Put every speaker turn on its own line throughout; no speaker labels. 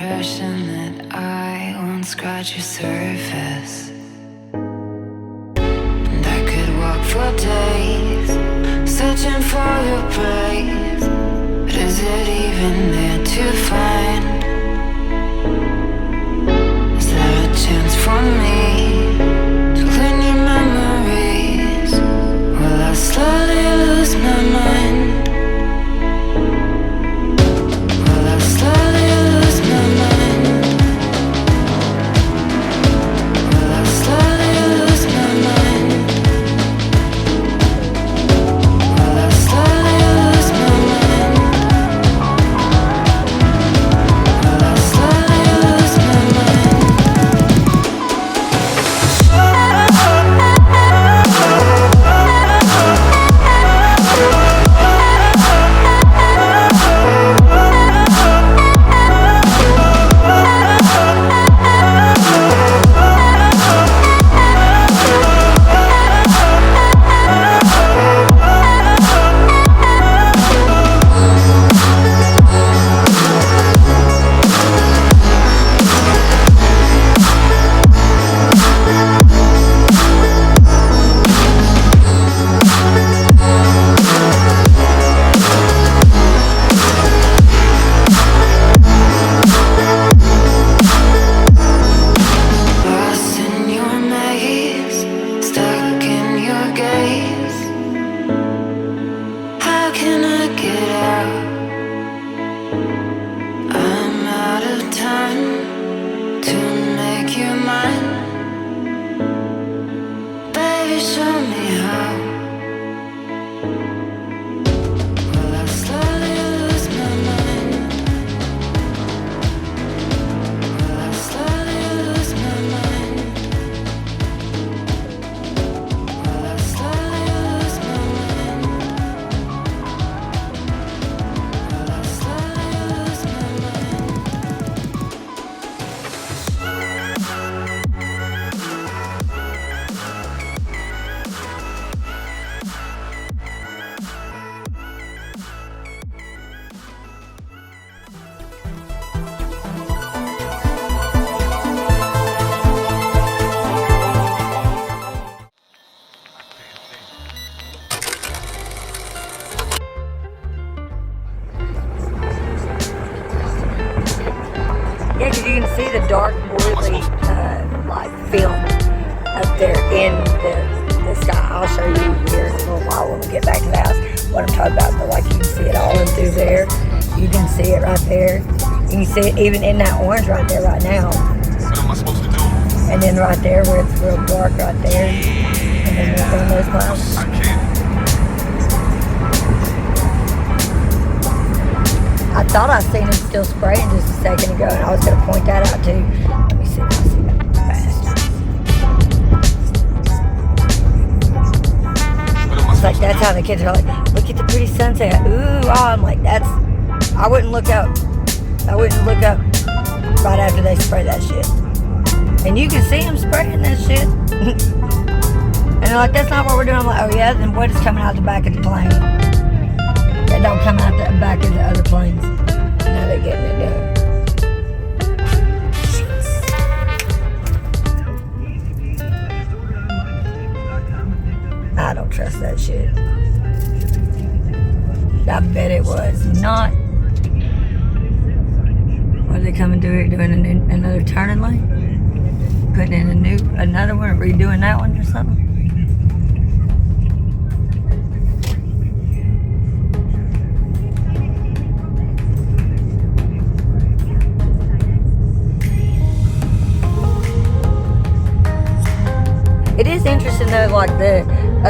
impression that I won't scratch your surface. And I could walk for days, searching for your praise. But is it even there to find? Is there a chance for me to clean your memories? Will I slowly lose my mind? Will I slowly lose my mind? Will I slowly lose my mind? Will I slowly lose my mind? Will I slowly lose my mind? Lost in your maze, stuck in your gaze. How can I get out? I'm out of time to make you mine. Baby, show me how. Will I slowly lose my mind? Will I slowly lose my mind? Will I slowly lose my mind? Will I slowly lose my mind?
Yeah, because you can see the dark, oily, like film up there in the sky. I'll show you here in a little while when we get back to the house what I'm talking about. But like you can see it all in through there. You can see it right there. You can see it even in that orange right there right now.
What am I supposed to do?
And then right there where it's real dark right there. And then there's one of those clouds.
I can't.
I thought I seen him still spraying just a second ago, and I was going to point that out too. Let me see if I see that fast.
What am I
It's like
supposed
that's how the kids are like, look at the pretty sunset. Ooh, oh, I'm like, I wouldn't look up. I wouldn't look up right after they spray that shit. And you can see them spraying that shit. And they're like, that's not what we're doing. I'm like, oh yeah, then what is coming out the back of the plane? That don't come out the back of the other planes. Now they're getting it done. I don't trust that shit. I bet it was not. What are they coming to do it? Doing another turning lane? Putting in another one, redoing that one or something? It is interesting though, like the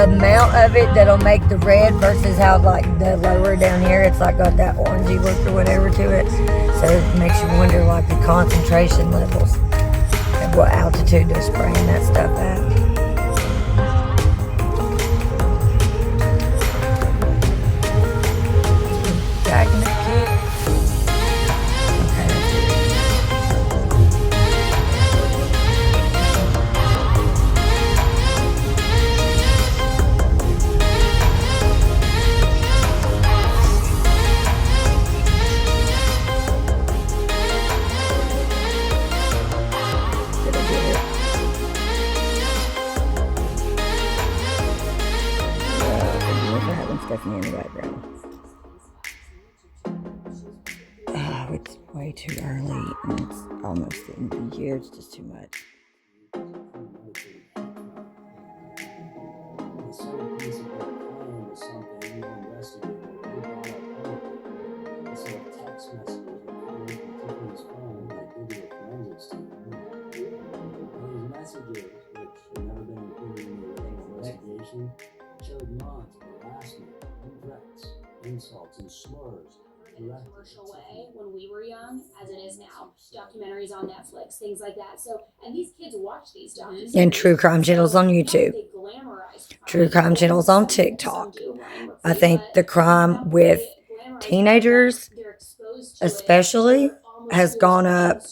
amount of it that'll make the red versus how like the lower down here, it's like got that orangey look or whatever to it. So it makes you wonder like the concentration levels at what altitude they're spraying that stuff at. Dragging it, kid. Okay, that's it. it's way too early and it's almost the end of the year. It's just too much.
The centerpiece of their plan was something we investigated. They brought up publicly. Instead of text messages recorded from Tiffany's phone by digital forensics team. And these messages, which had never been included in the original investigation, showed months of harassment and threats, insults, and slurs.
In a commercial way when we were young, as it is now. Documentaries on Netflix, things like that. So, and these kids watch these documentaries.
And true crime channels on YouTube.
They glamorize crime.
True crime channels on TikTok. I think the crime with teenagers, especially, has gone up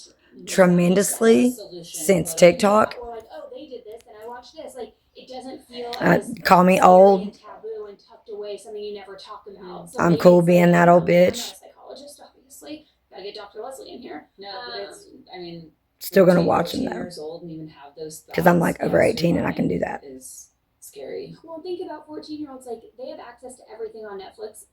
tremendously since TikTok.
Or like, oh, they did this and I watched this. Like, it doesn't feel
Call me old.
and taboo and tucked away, something you never talk about. So
I'm
maybe
cool
it's
being
like,
that old
I'm not
bitch.
a psychologist, obviously. Gotta get Dr. Leslie in here.
No, but it's, I mean,
Still gonna watch them
14
though.
years old and even have those
Because I'm like
thoughts
over
as
18 and I can do
women
that.
is scary.
Well, think about 14-year-olds. Like, they have access to everything on Netflix.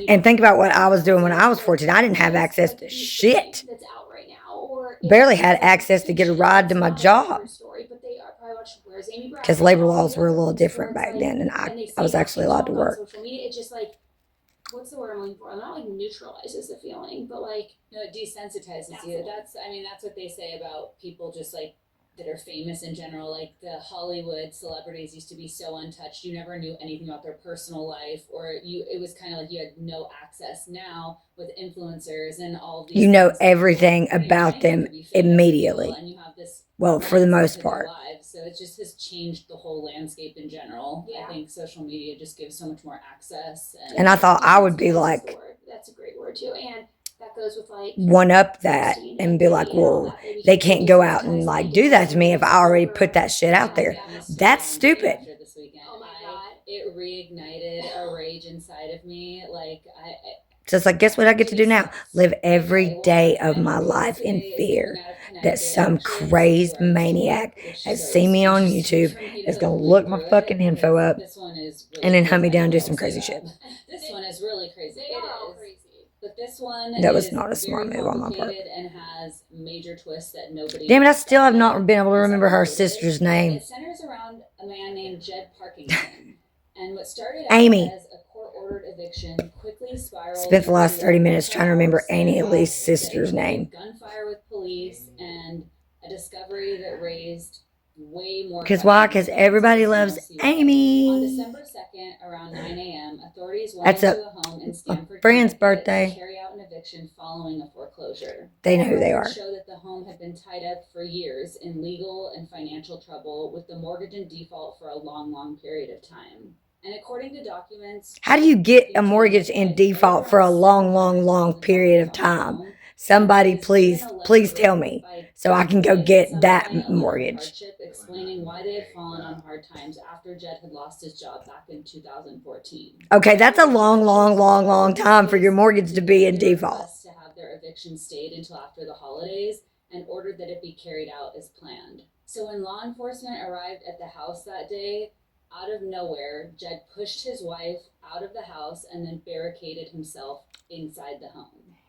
And think about what I was doing when I was 14. I didn't have access to shit.
That's out right now. Or
Barely had access to get a ride to my job. Because labor laws were a little different back then, and I was actually allowed to work.
Social media, it just like, what's the word I'm looking for? Not like neutralizes the feeling, but like,
No, it desensitizes you. That's what they say about people just like that are famous in general. Like the Hollywood celebrities used to be so untouched. You never knew anything about their personal life, or it was kind of like you had no access. Now with influencers and all these,
You know
things,
everything
you're
about
trying
them
to be famous
immediately.
people, and you have this
Well, for the most
to their
part.
lives. So it just has changed the whole landscape in general.
Yeah.
I think social media just gives so much more access.
And I thought I would be like,
that's a great word too. And that goes with like
one up that and be like, well, they can't go out and like do that to me if I already put that shit out there. That's stupid.
This weekend.
Oh my God.
It reignited a rage inside of me. Like
So it's like, guess what I get to do now? Live every day of my life in fear that some crazed maniac has seen me on YouTube, is going to look my fucking info up, and then hunt me down and do some crazy shit.
This one is really crazy.
They are all
It is.
crazy.
But this one
That was
is
not a smart
very
move on my part.
complicated and has major twists that nobody.
Damn it, I still have not been able to remember her sister's name.
It centers around a man named Jed Parkington. And what started out
Amy.
as a court-ordered eviction quickly spiraled.
Spent the last
into
30 minutes trying to remember
chaos,
Annie Lee's
that
sister's
included
name.
Gunfire with police and a discovery that raised way more.
Because why?
questions
Because
than
everybody
anything
loves
else you want. On
Amy.
December 2nd, around 9 a.m., authorities went
That's
into a home in Stamford,
friend's
Connecticut
birthday.
to carry out an eviction following a foreclosure.
They know who they are.
Records show that the home had been tied up for years in legal and financial trouble, with the mortgage in default for a long, long period of time. And according to documents,
How do you get a mortgage in default for a long, long, long period of time? Somebody please tell me so I can go get that mortgage.
Explaining why they had fallen on hard times after Jed had lost his job back in 2014.
Okay, that's a long, long, long, long time for your mortgage to be in default.
To have their eviction stayed until after the holidays and ordered that it be carried out as planned. So when law enforcement arrived at the house that day, out of nowhere, Jed pushed his wife out of the house and then barricaded himself inside the home.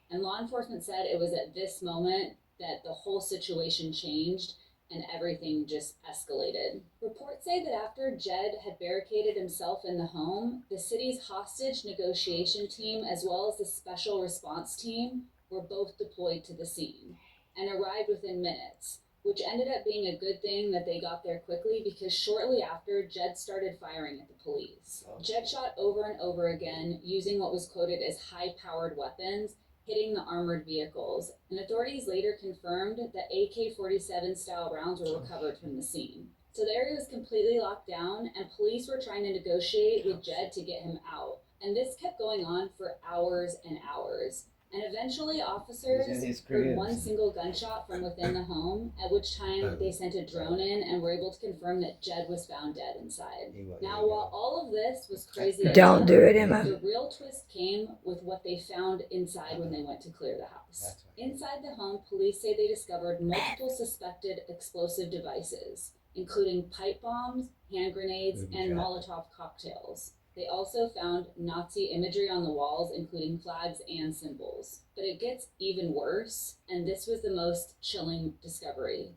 And law enforcement said it was at this moment that the whole situation changed and everything just escalated. Reports say that after Jed had barricaded himself in the home, the city's hostage negotiation team as well as the special response team were both deployed to the scene and arrived within minutes, which ended up being a good thing that they got there quickly because shortly after, Jed started firing at the police. Jed shot over and over again using what was quoted as high-powered weapons, hitting the armored vehicles, and authorities later confirmed that AK-47 style rounds were recovered from the scene. So the area was completely locked down, and police were trying to negotiate with Jed to get him out. And this kept going on for hours and hours. And eventually officers heard one single gunshot from within the home, at which time they sent a drone in and were able to confirm that Jed was found dead inside. Now, while all of this was crazy,
Don't do it, Emma.
the real twist came with what they found inside when they went to clear the house. Inside the home, police say they discovered multiple suspected explosive devices, including pipe bombs, hand grenades, and Molotov cocktails. They also found Nazi imagery on the walls, including flags and symbols. But it gets even worse, and this was the most chilling discovery.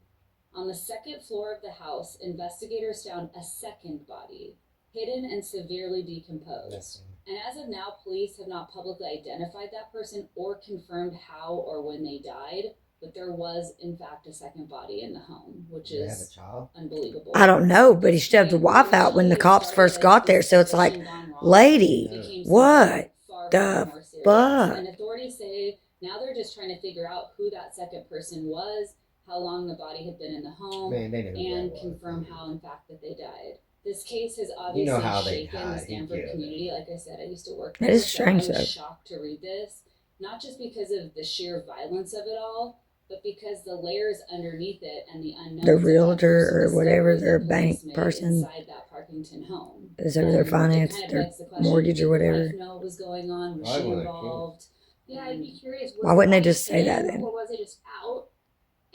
On the second floor of the house, investigators found a second body, hidden and severely decomposed. And as of now, police have not publicly identified that person or confirmed how or when they died, but there was, in fact, a second body in the home, which
Did they have a
is
child?
unbelievable.
I don't know, but he shoved the wife out when the cops first got there. So it's like, lady, what the fuck?
And authorities say now they're just trying to figure out who that second person was, how long the body had been in the home,
Man, they knew who
and
that was.
confirm how, in fact, that they died. This case has
You
obviously
know how they
shaken the
hide. He
Stanford
killed
community. Like I said, I used to work
That
there,
is strange,
so I
though.
was shocked to read this, not just because of the sheer violence of it all, but because the layers underneath it and the unknowns.
The
of that
realtor or
person's
whatever,
story
their
that
bank
police made
person
inside that Parkington home.
is over their
It
finance,
kind of
their
begs the question,
mortgage or
did the
whatever.
wife know what was going on? Was
Why
she
would they
involved?
Yeah, I'd be curious. Was
Why wouldn't
the
they just
wife
say that
in,
then?
Or was it just out?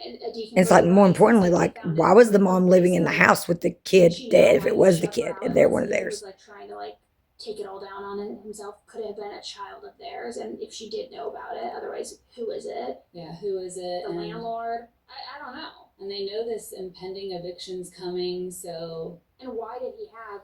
And a
It's like,
decomposed
more
body,
importantly,
they
like,
found
why
it
was the
really
mom
quickly,
living in the
so
house with the
did
kid
she know
dead if
why
it
he
was the
shoved her
kid,
out?
if they're
Let's
one of
say he
theirs?
was like trying to like take it all down on it himself. Could have been a child of theirs, and if she did know about it, otherwise, who is it?
Yeah, who is it?
The
And-
landlord? I don't know.
And they know this impending eviction's coming, so
And why did he have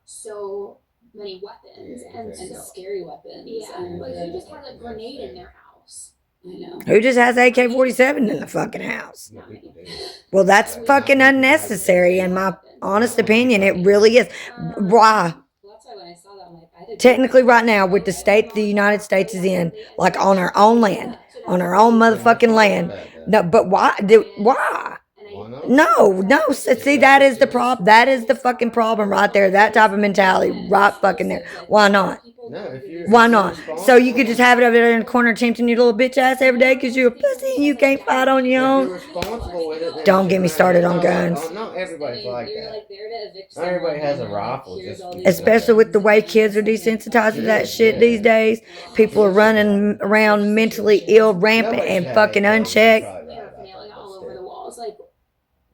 so many weapons
Yeah,
and
exactly.
and
so?
scary weapons.
Yeah,
and
like
Yeah.
who just has a grenade in their house?
I know.
Who just has AK-47 in the fucking house?
Yeah, people do.
Well, that's fucking unnecessary, in my honest opinion. It really is. Why?
Well, that's why when I saw that, I'm like, I did.
Technically, right now, with the state the United States is in, like on our own land, on our own motherfucking land. No, but why? Why?
Why not?
No. See, that is the problem. That is the fucking problem right there. That type of mentality, right fucking there. Why not?
No, if you're
Why not? So you could just have it over there in the corner tempting your little bitch ass every day because you're a pussy and you can't fight on your
If you're
own.
responsible with it, then
Don't
it
get me
shouldn't
started
matter.
on guns.
Oh, not everybody's like
You're
that.
like there to evict
Not everybody
someone,
has a
and you're like,
rifle,
here's
just-
all these
Especially with the way
weapons,
kids are
and then
desensitized to that
Yeah,
shit
yeah.
these days. People are running around mentally ill, rampant,
Nobody's
and
had
fucking
AK,
unchecked.
probably right about
Paraphernalia
that,
all
but
over the
still.
walls. Like,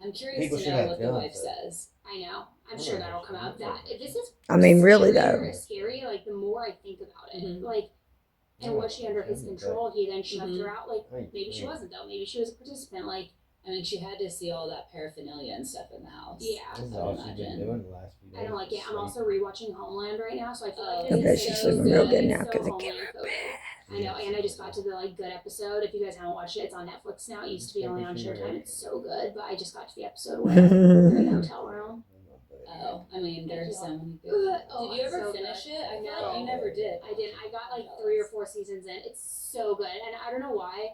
I'm curious
People
to
should
know
have
what the
guns,
wife
though.
says.
I know. I'm sure that'll come out. That if this is
I mean, really,
scarier
though.
scary. Like the more I think about it,
Mhm.
like, and was she under his control? He then shoved
Mhm.
her out. Like
Right,
maybe she
right.
wasn't though. Maybe she was a participant. Like
I mean, she had to see all that paraphernalia and stuff in the house.
yeah.
This is
I
all
would
she's been
imagine.
doing the last few days.
I don't like it. I'm
Sleep.
also rewatching Homeland right now, so I feel
Oh,
like
I
it
bet
is
she's
so
sleeping real
good.
good
It's
now
so
'cause it
Homeland focused. I know, and I just got to the like good episode. If you guys haven't watched it, it's on Netflix now. It used to be only on Showtime. It's so good, but I just got to the episode where they're in the hotel room.
Oh, I mean, there's so many good.
Oh,
Did you
it's
ever
so
finish
good.
it? I feel
No.
like you never did.
I didn't. I got like 3 or 4 seasons in. It's so good, and I don't know why,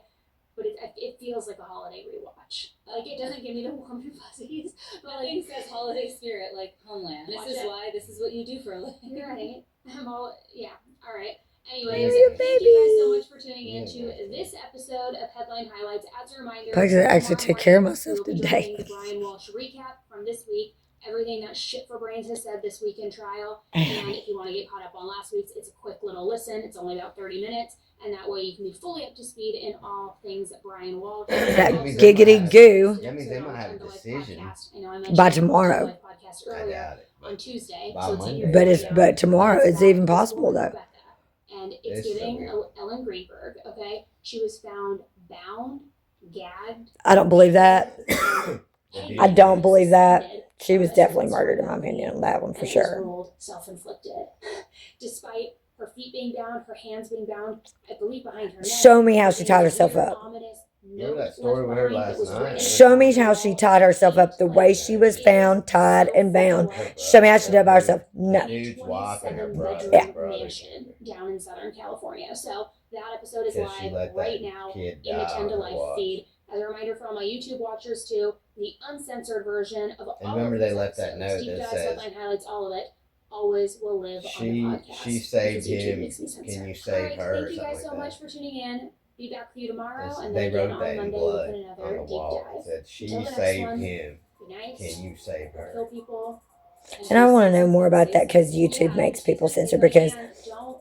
but it feels like a holiday rewatch. Like it doesn't give me the warm and fuzzies, but like
Nothing says holiday spirit like Homeland.
Watch
This is
it.
why. This is what you do for a living.
you're right. I'm all yeah. All right.
Yeah,
Anyways,
you
thank you guys so much for tuning
Yeah,
in to
yeah.
this episode of Headline Highlights. As a reminder,
I actually
tomorrow
take care of
morning,
myself
we will be
today.
doing the Brian Walsh recap from this week. Everything that Shit for Brains has said this week in trial. And if you want to get caught up on last week's, it's a quick little listen. It's only about 30 minutes. And that way you can be fully up to speed in all things that Brian Walsh.
That
means
giggity goo.
That means they might have a decision.
I know I mentioned
By
the
tomorrow.
Life podcast
I
earlier
doubt it.
on Tuesday.
By
So it's in your
Monday.
But tomorrow it's even possible though.
And it's
It's so
giving
weird.
Ellen Greenberg, okay? She was found bound, gagged.
I don't believe that. I don't believe that.
suspended.
She was definitely murdered, in my opinion, on that one for
And it was
sure.
ruled self-inflicted. Despite her feet being bound, her hands being bound, I believe behind her neck.
Show me how she tied herself
Weird,
up.
ominous
Remember
note
that story we heard
left behind that
last
was
night?
written.
Show me how she tied herself up the way she was found, tied, and bound. Show me how she did it by herself. No.
Dude's wife and her
27
brother.
bedroom
brother.
mansion down in Southern California. So that episode is
Because she
live
let
right
that
now
kid
in the
die
10 to
or
Life
what?
feed. As a reminder for all my YouTube watchers too, the uncensored version of all
remember
of
they
these
left that
episodes,
note
deep
that
dives,
says,
headline highlights, all of it, always will live on the podcast.
She saved
because YouTube
him.
makes me censor.
Can you save
Alright,
her?
thank
or
you
something
guys so
like
much for tuning in. Be back with you tomorrow,
that.
and
They
then again
wrote
on
that in
Monday
blood
with
on
another
the
deep
wall.
dive.
It said, she
Until the next
saved
one,
him.
Be nice.
Can you save her?
Kill people.
And I want to know more about that because YouTube makes people censor. Because
And don't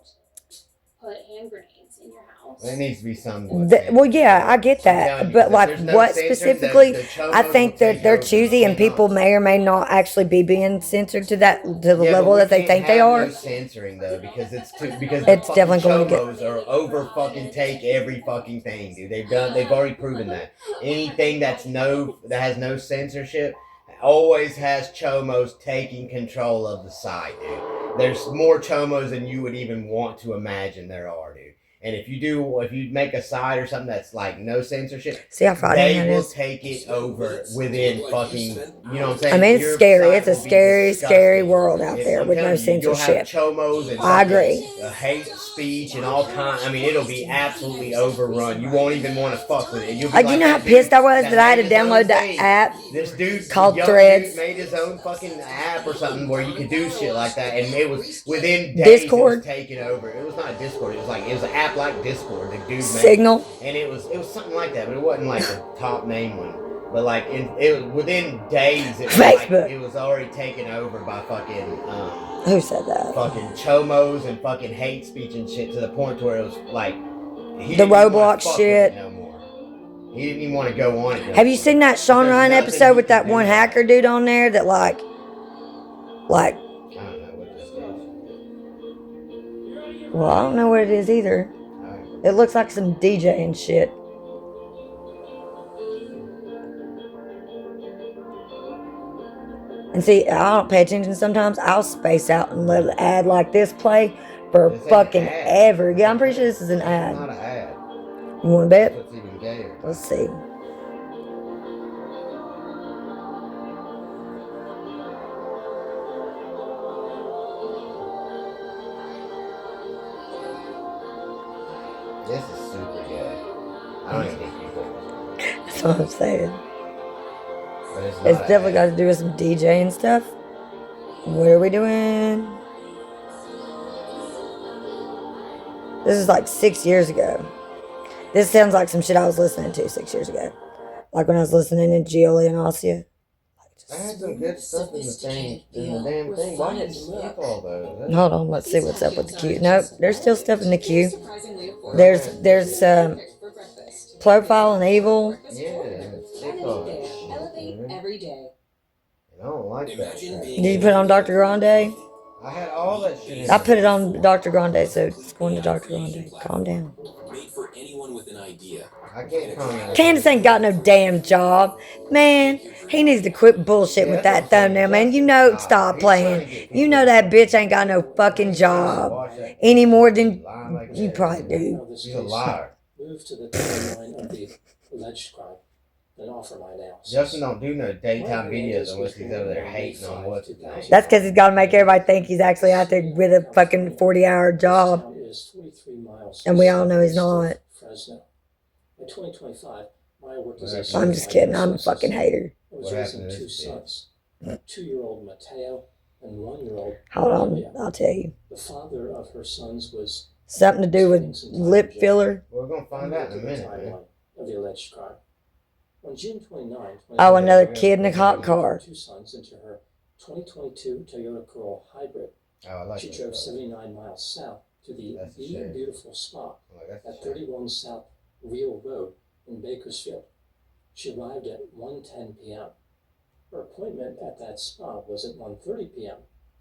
put hand grenades in your house.
There needs to be some.
Well, yeah, I get
telling
that,
you,
but
if
like
there's no
what
censor,
specifically?
the chomos
I think
will
that
take
they're
over.
choosy, and people may or may not actually be being censored to the
Yeah,
level
but we
that they
can't
think they
have
are.
No censoring though, because it's the
It's
fucking
definitely going to get.
chomos are over fucking take every fucking thing, dude. They've already proven that. Anything that has no censorship always has chomos taking control of the site, dude. There's more chomos than you would even want to imagine there are, dude. And if you make a site or something that's like no censorship,
See how far
they
that
will
is?
take it over within fucking, you know what I'm saying?
I mean, it's
Your
scary.
site
It's a
will be
scary, scary
disgusting.
world out there
I'm
with no
telling you, you'll have
censorship.
chomos and
I
fucking,
agree.
hate speech and all kinds. I mean, it'll be absolutely overrun. You won't even want to fuck with it. You'll be
Like, you know how
that
pissed
dude
I was that I had to
made his own
download that
thing.
app?
This dude
called
young
Threads.
dude made his own fucking app or something where you could do shit like that, and it was within days.
Discord.
It was taking over. It was not Discord. It was an app like Discord. The dude made,
Signal.
and it was something like that, but it wasn't like the top name one. But like it was within days. It was
Facebook.
Like, it was already taken over by fucking.
Who said that?
Fucking chomos and fucking hate speech and shit to the point to where it was like he
The
didn't even wanna
Roblox
fuck with
shit.
it no more. He didn't even want to go on it. No
Have you
more.
seen that Sean
There's
Ryan
nothing
episode
you
with
can
that
do
one
about
hacker
it.
dude on there that like
I don't know what this is.
well, I don't know what it is either.
Alright.
It looks like some DJ and shit. And see, I don't pay attention sometimes. I'll space out and let an ad like this play for
This ain't
fucking
an ad.
ever. Yeah, I'm pretty sure this is an
It's
ad.
not an ad.
You want to bet?
That's what's even gayer.
Let's see.
This is super gay. I don't even think people.
That's what I'm saying.
But it's not
It's
an
definitely got
ad.
to do with some DJ and stuff. What are we doing? This is like 6 years ago. This sounds like some shit I was listening to 6 years ago. Like when I was listening to Gioia and Ossia.
I had some good stuff in the thing, in the damn thing. Why did it skip all those?
Hold on, let's see what's up with the queue. Nope, there's still stuff in the queue. There's Profile and Evil.
Yeah, it's skip all that shit.
Every day.
I don't like that shit.
Did you put it on Dr. Grande?
I had all that shit in
I
there.
put it on Dr. Grande, so it's going to Dr. Grande. Calm down.
Made for anyone with an idea.
I can't comment.
Candace ain't got no damn job. Man, he needs to quit bullshit with that thumbnail, man. You know, stop playing. You know that bitch ain't got no fucking job. Any more than you probably do.
He's a liar.
Move to the timeline of the alleged crime, then offer my analysis.
Justin don't do no daytime videos unless he's over there hating on what's his name.
That's because he's got to make everybody think he's actually out there with a fucking 40-hour job.
Town is 43 miles
And we all know he's not.
Fresno. By 2025, Maya worked as
Well,
a
I'm just kidding. I'm a fucking hater.
was
What
raising
happened to
two
this
sons, 2-year-old Mateo and 1-year-old
Hold on,
Olivia.
I'll tell you.
The father of her sons was
Something to do with lip filler.
We're gonna find out in a
to the
minute, man.
timeline of the alleged crime. On June 29,
Oh, another kid in a hot car.
two sons into her 2022 Toyota Corolla Hybrid.
Oh, I like
She
that.
drove 79 miles south to the
That's a
Be
shame.
Beautiful Spa
Like, that's
at
a shame.
31 South Real Road in Bakersfield. She arrived at 1:10 p.m. Her appointment at that spa was at 1:30 p.m.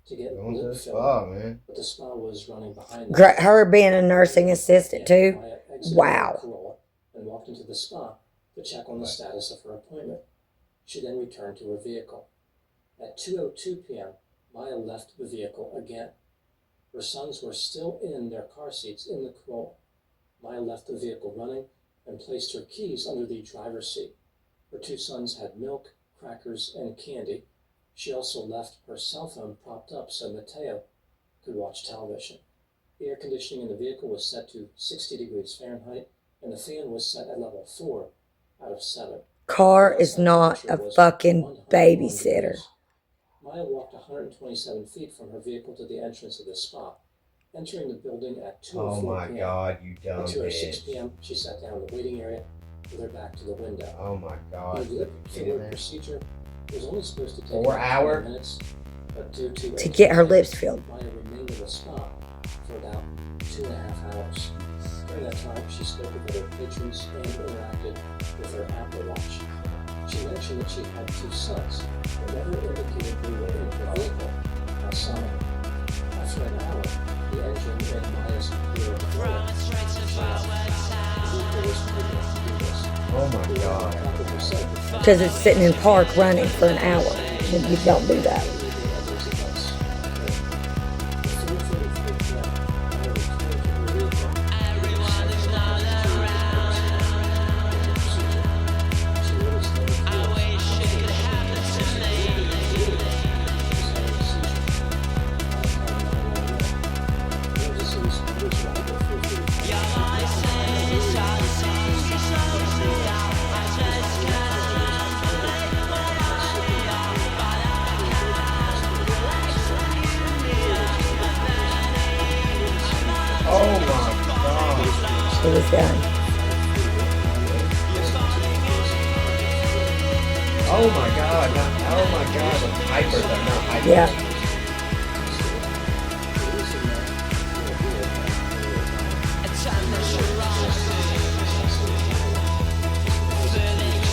to get
Going to the
lip filler,
spa, man.
but the spa was running behind them.
Her being a nursing assistant, too.
Maya exited
Wow.
the Corolla and walked into the spa to check on the status of her appointment. She then returned to her vehicle. At 2:02 p.m., Maya left the vehicle again. Her sons were still in their car seats in the Corolla. Maya left the vehicle running and placed her keys under the driver's seat. Her two sons had milk, crackers, and candy. She also left her cell phone propped up so Mateo could watch television. The air conditioning in the vehicle was set to 60 degrees Fahrenheit, and the fan was set at level 4 out of 7.
Car is not a fucking babysitter.
Maya walked 127 feet from her vehicle to the entrance of the spa, entering the building at 2:04
Oh my
p.m.
god, you dumb
At 2:06
bitch.
p.m., she sat down in the waiting area with her back to the window.
Oh my god.
The lip filler procedure was only supposed to take
4
about
hour?
20 minutes, but due to
To get her lips filled.
Maya remained in the spa for about 2.5 hours. During that time, she spoke with other patrons and interacted with her Apple Watch. She mentioned that she had 2 sons, but never indicated who were in her vehicle outside. After an hour, the engine in Maya's computer failed. She left. The vehicle was big enough to do this.
Oh my god.
Because it's sitting in park running for an hour. And you don't do that.
Oh my god.
It was done.
Oh my god. Oh my god. The Hypers are not Hypers.
Yeah.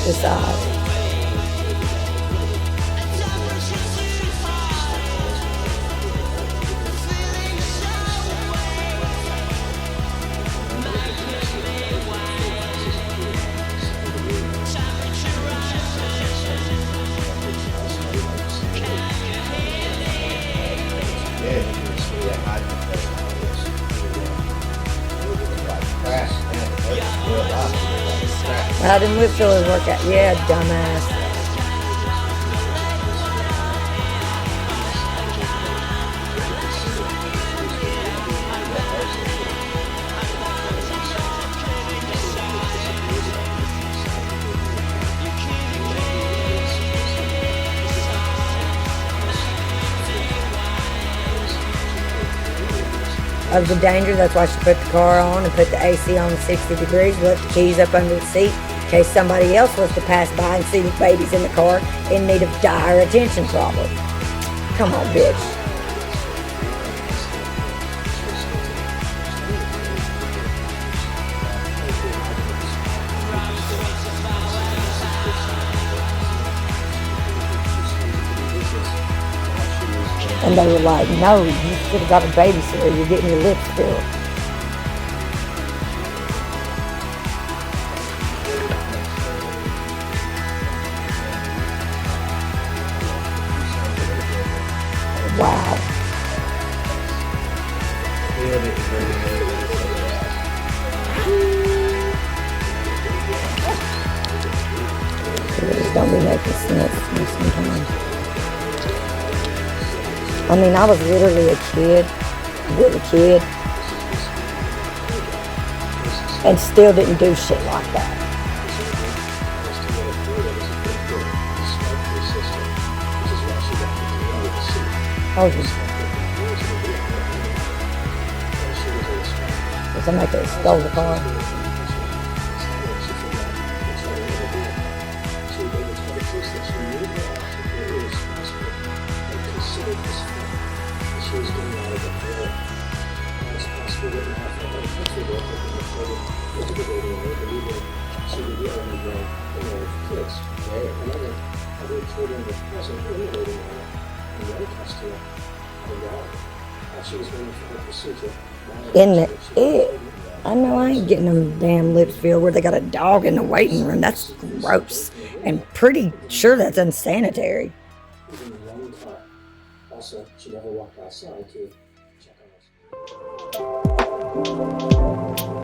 Decide. How did whip fillers work out? Yeah, dumbass. Of the danger, that's why she put the car on and put the AC on 60 degrees, let the keys up under the seat in case somebody else was to pass by and see the babies in the car in need of dire attention problem. Come on, bitch. And they were like, no, you should have got a babysitter. You're getting your lips filled. Wow. It don't be making sense sometimes. I mean, I was literally a kid, with a kid, and still didn't do shit like that. Oh, did somebody could have stole the car? Isn't it? I know I ain't getting them damn lips filled where they got a dog in the waiting room. That's gross. And pretty sure that's unsanitary.
Also, she never walked outside to check on us.